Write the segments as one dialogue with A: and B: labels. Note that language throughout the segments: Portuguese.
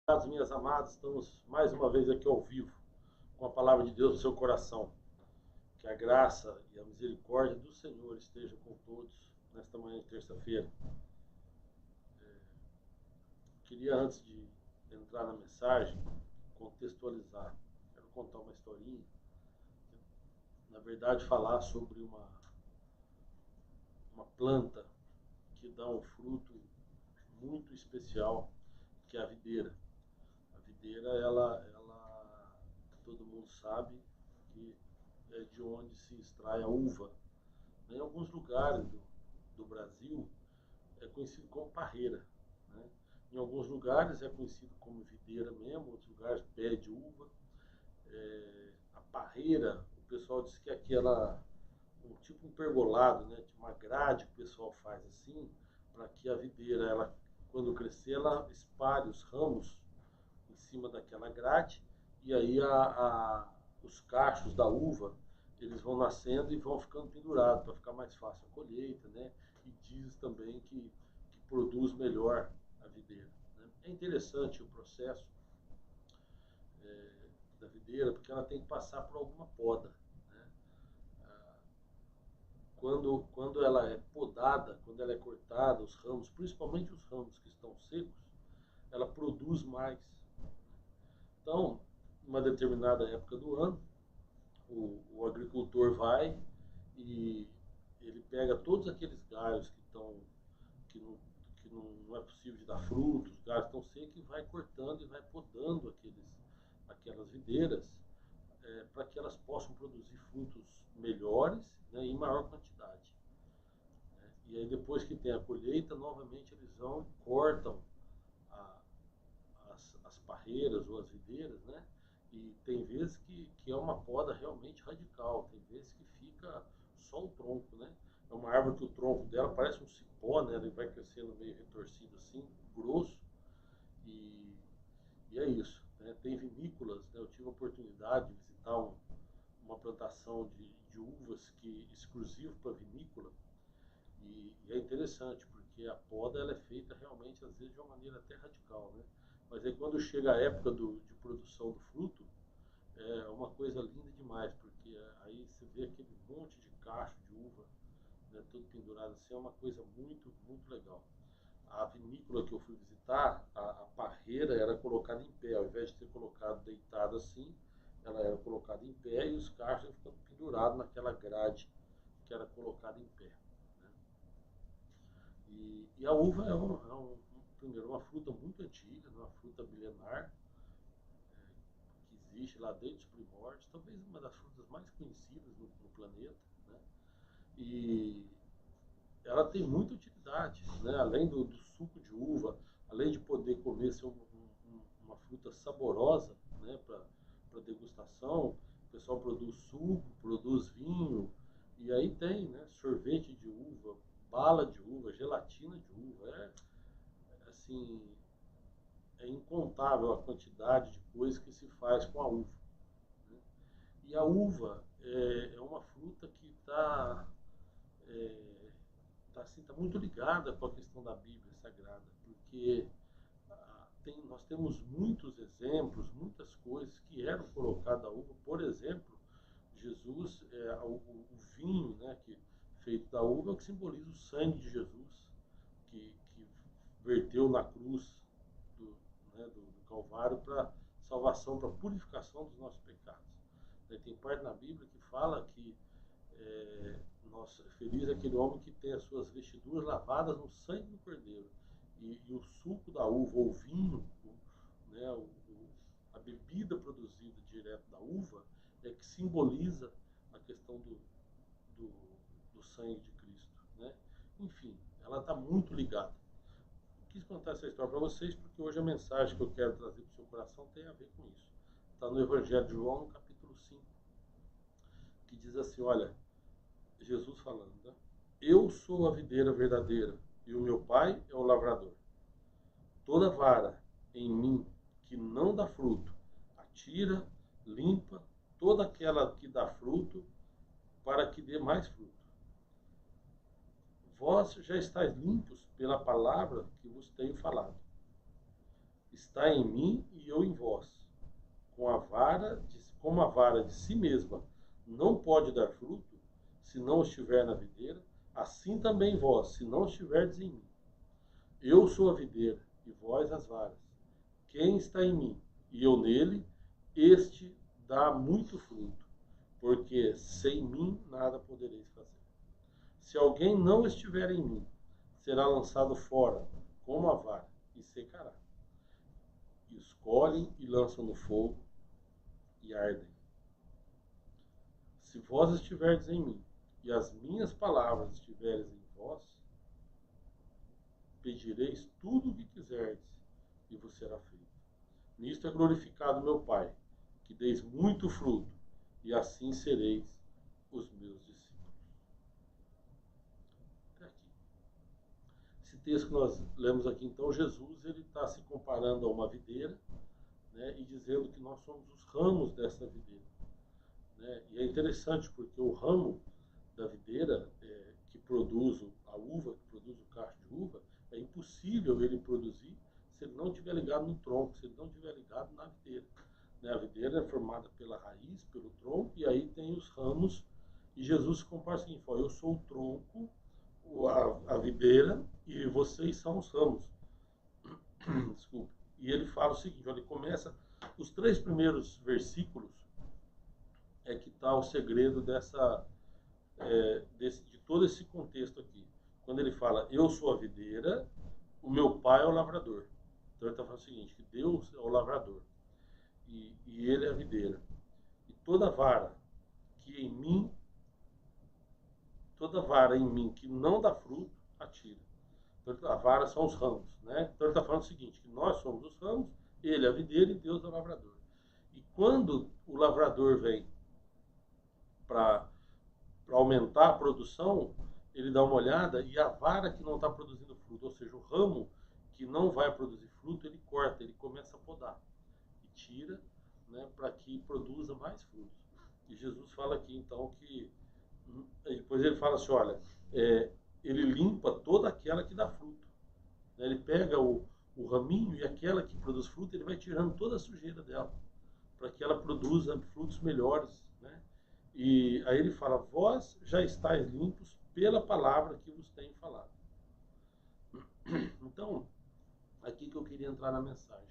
A: Amados, minhas amadas, estamos mais uma vez aqui ao vivo, com a palavra de Deus no seu coração. Que a graça e a misericórdia do Senhor esteja com todos nesta manhã de terça-feira. Queria, antes de entrar na mensagem, contextualizar. Quero contar uma historinha. Na verdade, falar sobre uma planta que dá um fruto muito especial, que é a videira. A videira, todo mundo sabe que é de onde se extrai a uva. Em alguns lugares do Brasil é conhecido como parreira, né? Em alguns lugares é conhecido como videira mesmo, outros lugares pé de uva. A parreira, o pessoal diz que é tipo um pergolado, né? Tipo uma grade que o pessoal faz assim, para que a videira, quando crescer, ela espalhe os ramos em cima daquela grade, e aí os cachos da uva, eles vão nascendo e vão ficando pendurados para ficar mais fácil a colheita, né? E diz também que produz melhor a videira, né? É interessante o processo da videira, porque ela tem que passar por alguma poda, né? Quando ela é podada, quando ela é cortada, os ramos, principalmente os ramos que estão secos, ela produz mais. Então, numa determinada época do ano, o agricultor vai e ele pega todos aqueles galhos que não, não é possível de dar frutos, os galhos estão secos, e vai cortando e vai podando aquelas videiras, para que elas possam produzir frutos melhores, né, em maior quantidade, né? E aí, depois que tem a colheita, novamente eles vão e cortam a, as parreiras ou as videiras, né? E tem vezes que é uma poda realmente radical, tem vezes que fica só o tronco, né? É uma árvore que o tronco dela parece um cipó, né? Ele vai crescendo meio retorcido assim, grosso, e, e é isso, né? Tem vinícolas, né? Eu tive a oportunidade de visitar uma plantação de uvas exclusivo para vinícola, e é interessante, porque a poda ela é feita realmente, às vezes, de uma maneira até radical, né? Mas aí, quando chega a época de produção do fruto, é uma coisa linda demais, porque aí você vê aquele monte de cacho de uva, né, tudo pendurado assim, é uma coisa muito, muito legal. A vinícola que eu fui visitar, a parreira era colocada em pé, ao invés de ser colocado deitado assim, ela era colocada em pé e os cachos ficando pendurados naquela grade que era colocada em pé, né? E a uva primeiro, uma fruta muito antiga, uma fruta milenar, que existe lá desde os primórdios, talvez uma das frutas mais conhecidas no planeta, né? E ela tem muita utilidade, né? Além do suco de uva, além de poder comer ser uma fruta saborosa, né? Para degustação, o pessoal produz suco, produz vinho, e aí tem, né? Sorvete de uva, bala de uva, gelatina de uva. Assim, é incontável a quantidade de coisas que se faz com a uva, né? E a uva é uma fruta que assim, tá muito ligada com a questão da Bíblia Sagrada, porque nós temos muitos exemplos, muitas coisas que eram colocadas à uva. Por exemplo, Jesus, o vinho, né, feito da uva, é o que simboliza o sangue de Jesus, que verteu na cruz do, né, do Calvário para salvação, para purificação dos nossos pecados. Tem parte na Bíblia que fala que nossa, feliz é aquele homem que tem as suas vestiduras lavadas no sangue do Cordeiro. E o suco da uva, ou vinho, né, a bebida produzida direto da uva, é que simboliza a questão do, do sangue de Cristo, né? Enfim, ela está muito ligada. Quis contar essa história para vocês porque hoje a mensagem que eu quero trazer para o seu coração tem a ver com isso. Está no Evangelho de João, no capítulo 5, que diz assim, olha, Jesus falando, né? Eu sou a videira verdadeira e o meu pai é o lavrador. Toda vara em mim que não dá fruto, atira, limpa, toda aquela que dá fruto, para que dê mais fruto. Vós já estáis limpos pela palavra que vos tenho falado. está em mim e eu em vós. Como a vara de si mesma não pode dar fruto, se não estiver na videira, assim também vós, se não estiverdes em mim. Eu sou a videira, e vós as varas. Quem está em mim, e eu nele, este dá muito fruto, porque sem mim nada podereis fazer. Se alguém não estiver em mim, será lançado fora, como a vara, e secará. E escolhem e lançam no fogo, e ardem. Se vós estiverdes em mim, e as minhas palavras estiverem em vós, pedireis tudo o que quiserdes, e vos será feito. Nisto é glorificado meu Pai, que deis muito fruto, e assim sereis os meus discípulos. Até aqui. Esse texto que nós lemos aqui, então, Jesus ele está se comparando a uma videira, né, e dizendo que nós somos os ramos dessa videira. Né? E é interessante porque o ramo da videira que produz a uva, que produz o cacho de uva, é impossível ele produzir se ele não estiver ligado no tronco, se ele não estiver ligado na videira. Né? A videira é formada pela raiz, pelo tronco, e aí tem os ramos. E Jesus se compara assim, fala, eu sou o tronco, a videira, e vocês são os ramos. Desculpa. E ele fala o seguinte, ele começa, os 3 primeiros versículos é que está o segredo de todo esse contexto aqui. Quando ele fala, eu sou a videira, o meu pai é o lavrador. Então ele está falando o seguinte, que Deus é o lavrador e ele é a videira. E toda vara em mim que não dá fruto, atira. Então a vara são os ramos, né? Então ele está falando o seguinte, que nós somos os ramos, ele é a videira e Deus é o lavrador. E quando o lavrador vem para aumentar a produção, ele dá uma olhada e a vara que não está produzindo fruto, ou seja, o ramo que não vai produzir fruto, ele corta, ele começa a podar e tira, né, para que produza mais frutos. E Jesus fala aqui então que, depois ele fala assim, olha, ele limpa toda aquela que dá fruto. Né, ele pega o raminho e aquela que produz fruto, ele vai tirando toda a sujeira dela, para que ela produza frutos melhores, né? E aí ele fala, vós já estáis limpos pela palavra que vos tenho falado. Então, aqui que eu queria entrar na mensagem.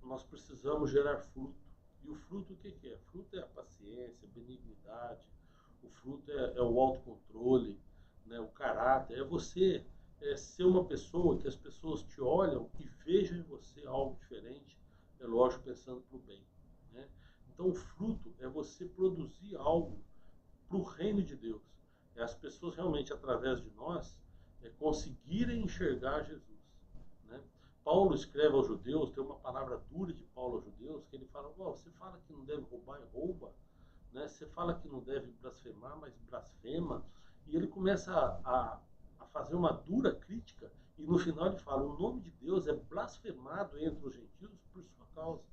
A: Nós precisamos gerar fruto. E o fruto o que é? Fruto é a paciência, a benignidade, o fruto é o autocontrole, né, o caráter. É você ser uma pessoa que as pessoas te olham e vejam em você algo diferente, é lógico, pensando para o bem. Né? Então o fruto é você produzir algo para o reino de Deus. É as pessoas realmente, através de nós, conseguirem enxergar Jesus. Né? Paulo escreve aos judeus, tem uma palavra dura de Paulo aos judeus, que ele fala, você fala que não deve roubar e rouba, né? Você fala que não deve blasfemar, mas blasfema. E ele começa a fazer uma dura crítica, e no final ele fala, o nome de Deus é blasfemado entre os gentios por sua causa.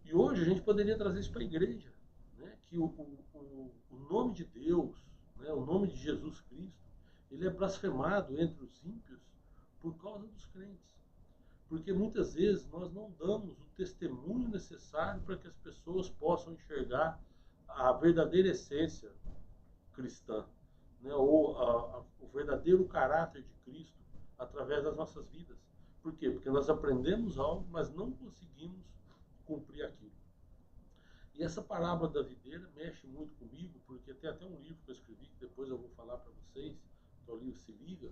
A: E hoje a gente poderia trazer isso para a igreja, né? Que o nome de Deus, né? O nome de Jesus Cristo, ele é blasfemado entre os ímpios por causa dos crentes. Porque muitas vezes nós não damos o testemunho necessário para que as pessoas possam enxergar a verdadeira essência cristã, né? Ou o verdadeiro caráter de Cristo através das nossas vidas. Por quê? Porque nós aprendemos algo, mas não conseguimos cumprir aquilo. E essa parábola da videira mexe muito comigo, porque tem até um livro que eu escrevi, que depois eu vou falar para vocês, que é o livro Se Liga,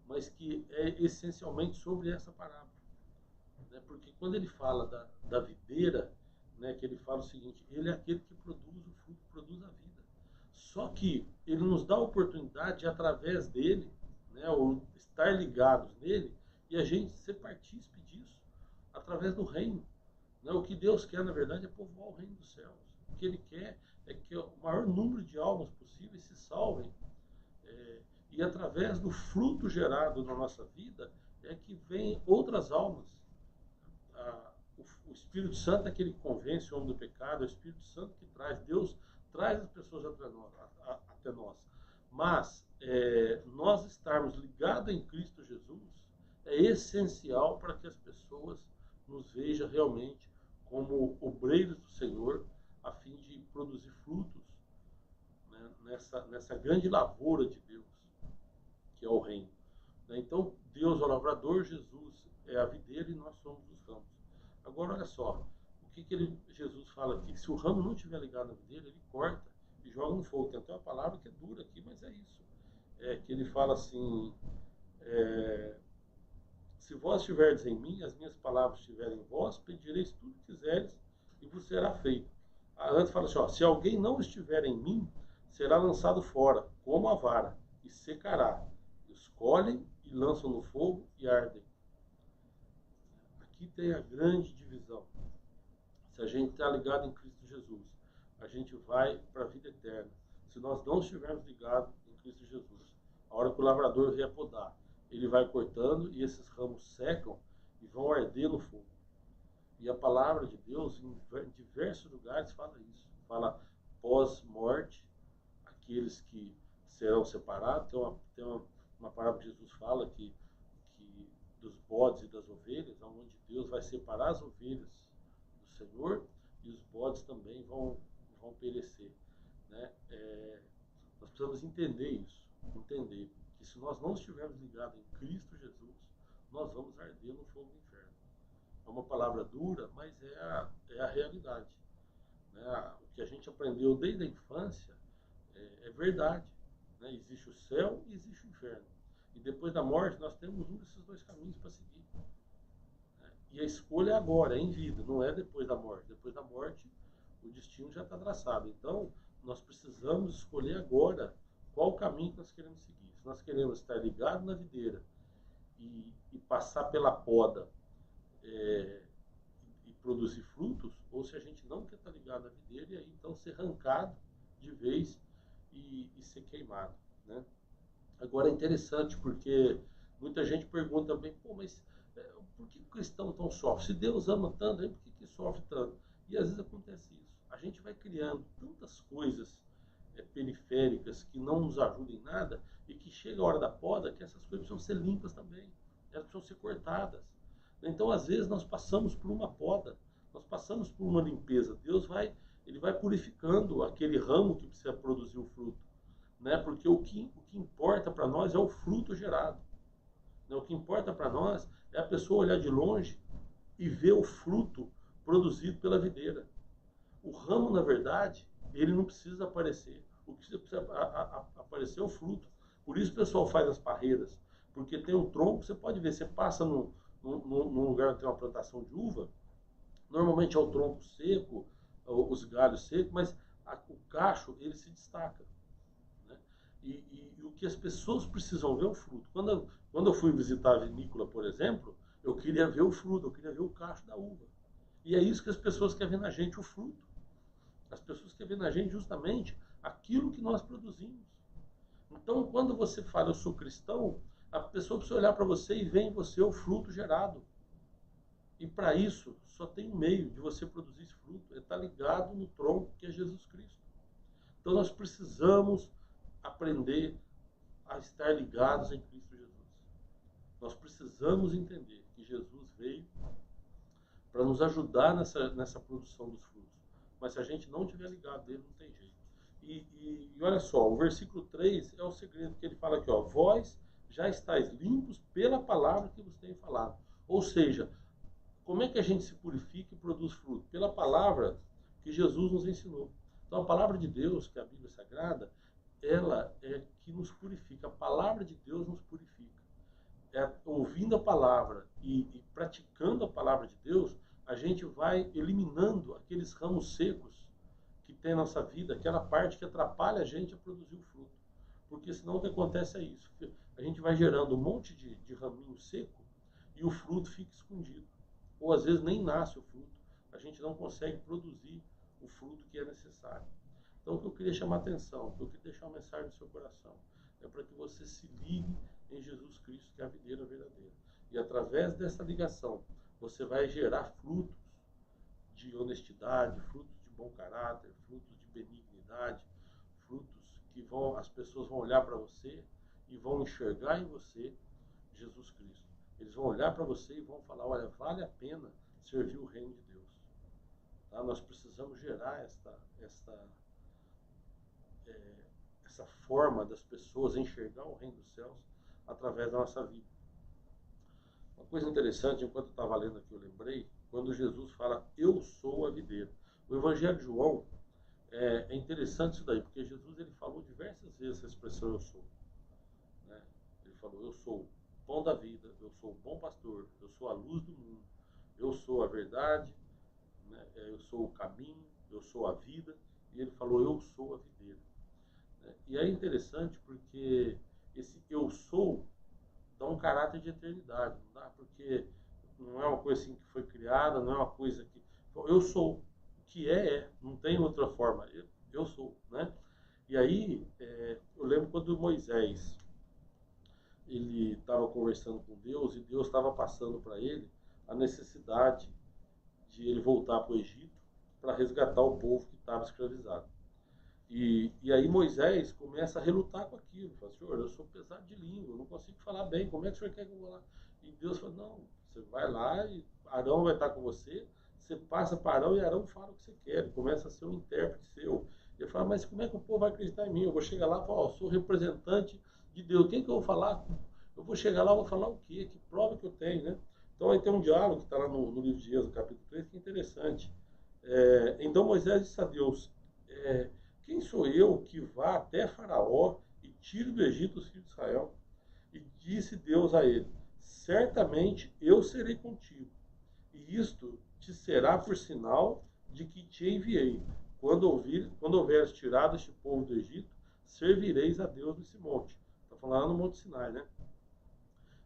A: mas que é essencialmente sobre essa parábola. Né? Porque quando ele fala da videira, né, que ele fala o seguinte, ele é aquele que produz o fruto, produz a vida. Só que ele nos dá a oportunidade de, através dele, né, ou estar ligados nele, e a gente ser partícipe disso, através do reino. Né? O que Deus quer, na verdade, é povoar o reino dos céus. O que ele quer é que o maior número de almas possíveis se salvem. E através do fruto gerado na nossa vida, é que vem outras almas. O Espírito Santo é aquele que convence o homem do pecado, é o Espírito Santo que traz, Deus traz as pessoas até nós. Mas nós estarmos ligados em Cristo Jesus é essencial para que as pessoas nos vejam realmente como obreiros do Senhor, a fim de produzir frutos, né, nessa grande lavoura de Deus, que é o reino. Então, Deus é o lavrador, Jesus é a videira e nós somos os ramos. Agora, olha só, o que Jesus fala aqui? Se o ramo não estiver ligado na videira, ele corta e joga no fogo. Tem até uma palavra que é dura aqui, mas é isso. Que ele fala assim, se vós estiverdes em mim, as minhas palavras estiverem em vós, pedireis tudo que quiseres e vos será feito. Antes fala assim, ó, se alguém não estiver em mim, será lançado fora, como a vara, e secará. Escolhem e lançam no fogo e ardem. Aqui tem a grande divisão. Se a gente está ligado em Cristo Jesus, a gente vai para a vida eterna. Se nós não estivermos ligados em Cristo Jesus, a hora que o lavrador vier podar, ele vai cortando e esses ramos secam e vão arder no fogo. E a palavra de Deus, em diversos lugares, fala isso. Fala pós-morte, aqueles que serão separados. Tem uma palavra que Jesus fala que dos bodes e das ovelhas, onde Deus vai separar as ovelhas do Senhor e os bodes também vão perecer. Né? Nós precisamos entender isso, entender que se nós não estivermos ligados em Cristo Jesus, nós vamos arder no fogo do inferno. É uma palavra dura, mas é a realidade. Né? O que a gente aprendeu desde a infância é verdade. Né? Existe o céu e existe o inferno. E depois da morte nós temos um desses dois caminhos para seguir. Né? E a escolha é agora, é em vida, não é depois da morte. Depois da morte o destino já está traçado. Então nós precisamos escolher agora qual o caminho que nós queremos seguir. Se nós queremos estar ligados na videira e passar pela poda e produzir frutos, ou se a gente não quer estar ligado na videira e aí então ser arrancado de vez e ser queimado. Né? Agora é interessante porque muita gente pergunta também, pô, mas por que o cristão tão sofre? Se Deus ama tanto, aí por que sofre tanto? E às vezes acontece isso. A gente vai criando tantas coisas periféricas que não nos ajudam em nada e que chega a hora da poda que essas coisas precisam ser limpas também. Elas precisam ser cortadas. Então, às vezes, nós passamos por uma poda, nós passamos por uma limpeza. Ele vai purificando aquele ramo que precisa produzir o fruto. Né? Porque o que importa para nós é o fruto gerado. Né? O que importa para nós é a pessoa olhar de longe e ver o fruto produzido pela videira. O ramo, na verdade, ele não precisa aparecer. O que precisa aparecer é o fruto. Por isso o pessoal faz as parreiras. Porque tem um tronco, você pode ver, você passa num lugar onde tem uma plantação de uva, normalmente é o tronco seco, os galhos secos, mas o cacho, ele se destaca. Né? E o que as pessoas precisam ver é o fruto. Quando eu fui visitar a vinícola, por exemplo, eu queria ver o fruto, eu queria ver o cacho da uva. E é isso que as pessoas querem ver na gente, o fruto. As pessoas querem ver na gente justamente aquilo que nós produzimos. Então, quando você fala, eu sou cristão, a pessoa precisa olhar para você e ver em você o fruto gerado. E para isso, só tem um meio de você produzir esse fruto, é estar ligado no tronco que é Jesus Cristo. Então, nós precisamos aprender a estar ligados em Cristo Jesus. Nós precisamos entender que Jesus veio para nos ajudar nessa produção dos frutos. Mas se a gente não estiver ligado nele, não tem jeito. E olha só, o versículo 3 é o segredo que ele fala aqui, ó, vós já estáis limpos pela palavra que vos tenho falado. Ou seja, como é que a gente se purifica e produz fruto? Pela palavra que Jesus nos ensinou. Então a palavra de Deus, que é a Bíblia Sagrada, ela é que nos purifica. A palavra de Deus nos purifica. Ouvindo a palavra e praticando a palavra de Deus, a gente vai eliminando aqueles ramos secos que tem na nossa vida, aquela parte que atrapalha a gente a produzir o fruto. Porque senão o que acontece é isso. A gente vai gerando um monte de raminho seco e o fruto fica escondido. Ou às vezes nem nasce o fruto. A gente não consegue produzir o fruto que é necessário. Então o que eu queria chamar a atenção, o que eu queria deixar uma mensagem no seu coração, é para que você se ligue em Jesus Cristo, que é a videira verdadeira. E através dessa ligação, você vai gerar frutos de honestidade, frutos de bom caráter, frutos de benignidade, frutos que as pessoas vão olhar para você e vão enxergar em você Jesus Cristo. Eles vão olhar para você e vão falar, olha, vale a pena servir o reino de Deus. Tá? Nós precisamos gerar essa forma das pessoas enxergar o reino dos céus através da nossa vida. Uma coisa interessante, enquanto eu estava lendo aqui, eu lembrei, quando Jesus fala, eu sou a videira. O Evangelho de João, é interessante isso daí, porque Jesus ele falou diversas vezes essa expressão eu sou. Né? Ele falou, eu sou o pão da vida, eu sou o bom pastor, eu sou a luz do mundo, eu sou a verdade, né? Eu sou o caminho, eu sou a vida, e ele falou, eu sou a videira. Né? E é interessante porque esse eu sou dá um caráter de eternidade, não dá? Porque não é uma coisa assim que foi criada, não é uma coisa que... Eu sou, o que não tem outra forma, eu sou, né? E aí, eu lembro quando Moisés, ele estava conversando com Deus, e Deus estava passando para ele a necessidade de ele voltar para o Egito para resgatar o povo que estava escravizado. E aí Moisés começa a relutar com aquilo. Fala, Senhor, eu sou pesado de língua, eu não consigo falar bem, como é que o senhor quer que eu vou lá? E Deus fala, não, você vai lá e Arão vai estar com você, você passa para Arão e Arão fala o que você quer, ele começa a ser um intérprete seu. Ele fala, mas como é que o povo vai acreditar em mim? Eu vou chegar lá e falar, eu sou representante de Deus, quem que eu vou falar? Eu vou chegar lá e vou falar o quê? Que prova que eu tenho, né? Então aí tem um diálogo que está lá no livro de Êxodo, capítulo 3, que é interessante. Então Moisés disse a Deus, quem sou eu que vá até Faraó e tire do Egito os filhos de Israel? E disse Deus a ele, certamente eu serei contigo, e isto te será por sinal de que te enviei. Quando houveres tirado este povo do Egito, servireis a Deus nesse monte. Está falando lá no Monte Sinai, né?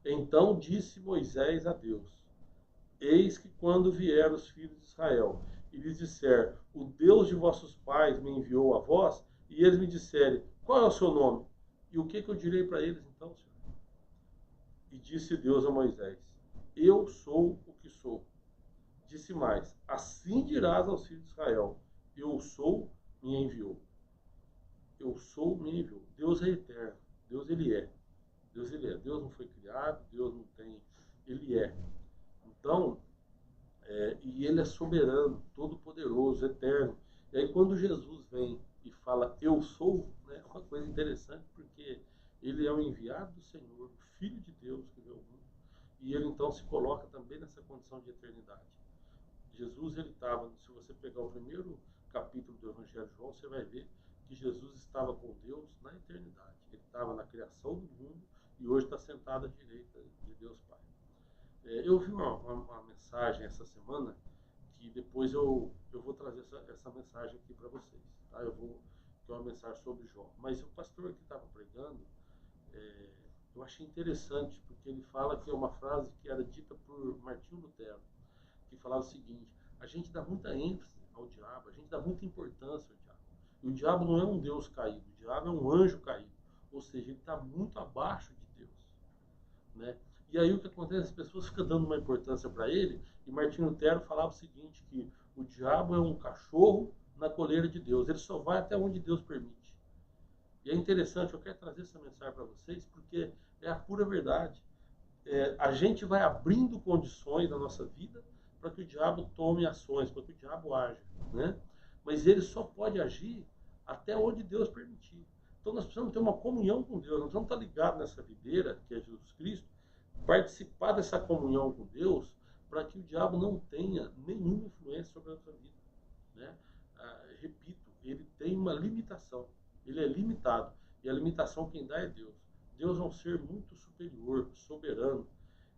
A: Então disse Moisés a Deus, eis que quando vier os filhos de Israel e lhes disser, o Deus de vossos pais me enviou a vós, e eles me disserem, qual é o seu nome? E o que eu direi para eles então, Senhor? E disse Deus a Moisés, eu sou o que sou. Disse mais, assim dirás aos filhos de Israel, eu sou, me enviou. Eu sou, me enviou. Deus é eterno, Deus ele é. Deus ele é. Deus não foi criado, Deus não tem, ele é. Então, e ele é soberano, todo-poderoso, eterno. E aí quando Jesus vem e fala, eu sou, né, é uma coisa interessante, porque ele é o enviado do Senhor, o Filho de Deus que veio ao mundo, e ele então se coloca também nessa condição de eternidade. Jesus, ele estava, se você pegar o primeiro capítulo do Evangelho de João, você vai ver que Jesus estava com Deus na eternidade. Ele estava na criação do mundo e hoje está sentado à direita de Deus Pai. Eu vi uma mensagem essa semana que depois eu vou trazer essa mensagem aqui para vocês. Tá? Que é uma mensagem sobre Jó. Mas o pastor que estava pregando, eu achei interessante, porque ele fala que é uma frase que era dita por Martinho Lutero, que falava o seguinte, a gente dá muita ênfase ao diabo, a gente dá muita importância ao diabo. E o diabo não é um Deus caído, o diabo é um anjo caído. Ou seja, ele está muito abaixo de Deus. Né? E aí o que acontece? As pessoas ficam dando uma importância para ele, e Martinho Lutero falava o seguinte, que o diabo é um cachorro na coleira de Deus, ele só vai até onde Deus permite. E é interessante, eu quero trazer essa mensagem para vocês, porque é a pura verdade. A gente vai abrindo condições na nossa vida para que o diabo tome ações, para que o diabo haja. Né? Mas ele só pode agir até onde Deus permitir. Então nós precisamos ter uma comunhão com Deus, nós precisamos estar ligados nessa videira, que é Jesus Cristo, participar dessa comunhão com Deus, para que o diabo não tenha nenhuma influência sobre a nossa vida. Né? Repito, ele tem uma limitação, ele é limitado, e a limitação quem dá é Deus. Deus é um ser muito superior, soberano,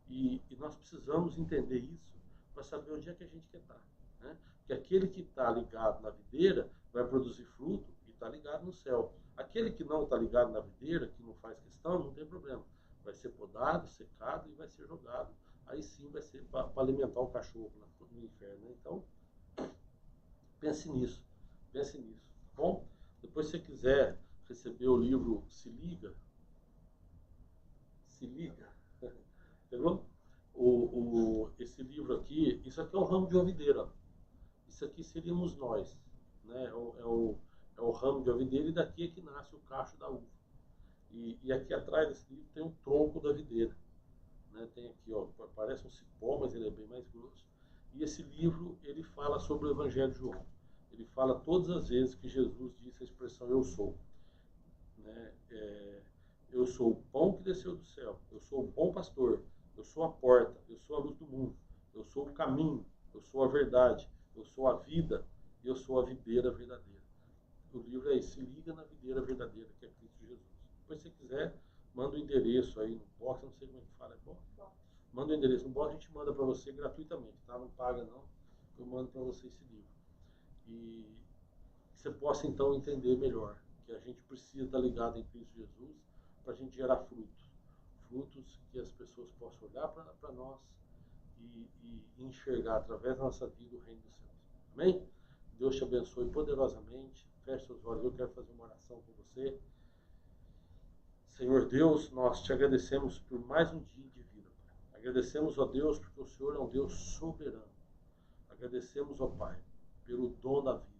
A: e nós precisamos entender isso para saber onde é que a gente quer estar. Né? Que aquele que está ligado na videira vai produzir fruto e está ligado no céu. Aquele que não está ligado na videira, que não faz questão, não tem problema. Vai ser podado, secado e vai ser jogado. Aí sim vai ser para alimentar o cachorro no inferno. Né? Então, pense nisso. Pense nisso. Tá bom? Depois, se você quiser receber o livro Se Liga, pegou? Esse livro aqui, isso aqui é o ramo de uma videira. Isso aqui seríamos nós. Né? É o ramo de uma videira, e daqui é que nasce o cacho da uva. E aqui atrás desse livro tem o tronco da videira. né? Tem aqui, ó, parece um cipó, mas ele é bem mais grosso. E esse livro, ele fala sobre o Evangelho de João. Ele fala todas as vezes que Jesus disse a expressão eu sou. Né? Eu sou o pão que desceu do céu, eu sou o bom pastor, eu sou a porta, eu sou a luz do mundo, eu sou o caminho, eu sou a verdade, eu sou a vida e eu sou a videira verdadeira. O livro é esse, Se Liga na Videira Verdadeira, que é Cristo Jesus. Depois, se você quiser, manda o endereço aí no box, não sei como é que fala, é box? Manda o endereço no box, a gente manda para você gratuitamente, tá? Não paga não, eu mando para você esse livro. E você possa então entender melhor que a gente precisa estar ligado em Cristo Jesus para a gente gerar frutos. Frutos que as pessoas possam olhar para nós e enxergar através da nossa vida o reino dos céus. Amém? Deus te abençoe poderosamente. Feche seus olhos, eu quero fazer uma oração com você. Senhor Deus, nós te agradecemos por mais um dia de vida, Pai. Agradecemos, ó Deus, porque o Senhor é um Deus soberano. Agradecemos, ó Pai, pelo dom da vida.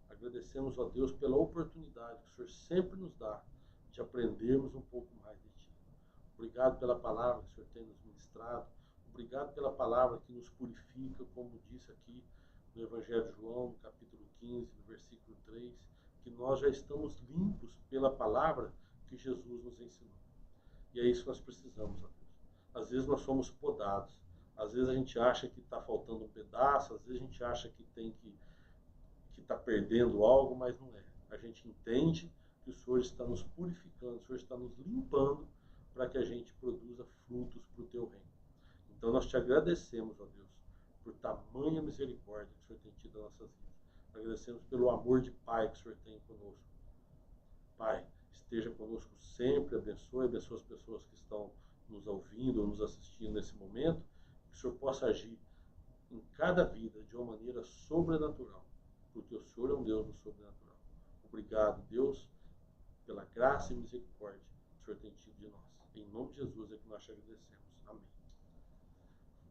A: Agradecemos, ó Deus, pela oportunidade que o Senhor sempre nos dá de aprendermos um pouco mais de Ti. Obrigado pela palavra que o Senhor tem nos ministrado. Obrigado pela palavra que nos purifica, como disse aqui no Evangelho de João, no capítulo 15, no versículo 3, que nós já estamos limpos pela palavra que Jesus nos ensinou. E é isso que nós precisamos, ó Deus. Às vezes nós somos podados. Às vezes a gente acha que está faltando um pedaço, às vezes a gente acha que tem que está perdendo algo, mas não é. A gente entende que o Senhor está nos purificando, o Senhor está nos limpando para que a gente produza frutos para o Teu reino. Então nós te agradecemos, ó Deus, por tamanha misericórdia que o Senhor tem tido nas nossas vidas. Agradecemos pelo amor de Pai que o Senhor tem conosco. Pai, esteja conosco sempre, abençoe as pessoas que estão nos ouvindo ou nos assistindo nesse momento, que o Senhor possa agir em cada vida de uma maneira sobrenatural, porque o Senhor é um Deus do sobrenatural. Obrigado, Deus, pela graça e misericórdia que o Senhor tem tido de nós. Em nome de Jesus é que nós te agradecemos. Amém.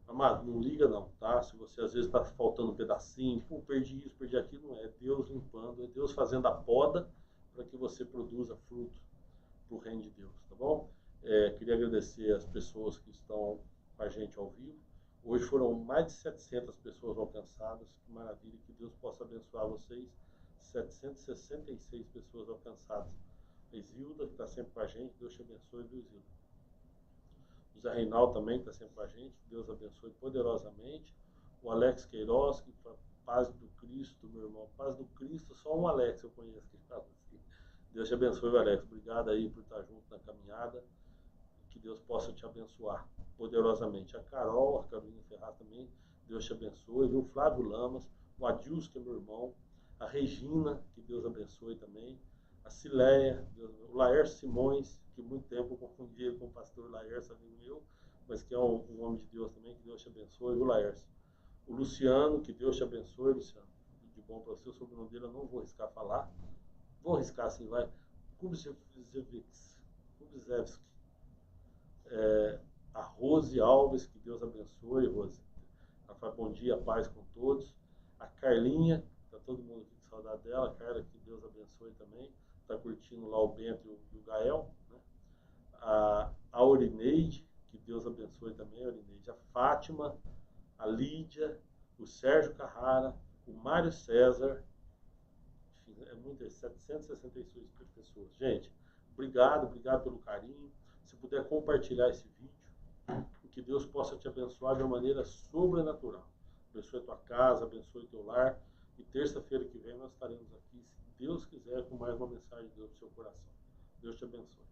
A: Amado, não liga não, tá? Se você às vezes está faltando um pedacinho, pô, perdi isso, perdi aquilo, não é. É Deus limpando, é Deus fazendo a poda para que você produza fruto para o reino de Deus, tá bom? Queria agradecer as pessoas que estão com a gente ao vivo. Hoje foram mais de 700 pessoas alcançadas. Que maravilha, que Deus possa abençoar vocês. 766 pessoas alcançadas. A Isilda, que está sempre com a gente, Deus te abençoe, viu, Isilda? O Zé Reinaldo também, que está sempre com a gente, Deus abençoe poderosamente. O Alex Queiroz, que fala, paz do Cristo, meu irmão. Paz do Cristo, só um Alex eu conheço que fala assim. Deus te abençoe, Alex. Obrigado aí por estar junto na caminhada. Que Deus possa te abençoar poderosamente. A Carol, a Carolina Ferraz também, Deus te abençoe. Viu? O Flávio Lamas, o Adilson, que é meu irmão, a Regina, que Deus abençoe também, a Cileia, o Laércio Simões, que muito tempo eu confundi ele com o pastor Laércio, amigo meu, mas que é um homem de Deus também, que Deus te abençoe, viu, Laércio? O Luciano, que Deus te abençoe, Luciano. De bom para você, o sobrenome dele eu não vou arriscar falar. Vou arriscar assim, vai. Kubzevski. A Rose Alves, que Deus abençoe, Rose. Ela fala bom dia, paz com todos. A Carlinha, tá todo mundo aqui com saudade dela. A Carla, que Deus abençoe também. Tá curtindo lá o Bento e o Gael. Né? A Aurineide, que Deus abençoe também, a Aurineide. A Fátima, a Lídia, o Sérgio Carrara, o Mário César. Enfim, é muito, 766 pessoas. Gente, obrigado pelo carinho. Se puder compartilhar esse vídeo, que Deus possa te abençoar de uma maneira sobrenatural. Abençoe a tua casa, abençoe o teu lar. E terça-feira que vem nós estaremos aqui, se Deus quiser, com mais uma mensagem de Deus no seu coração. Deus te abençoe.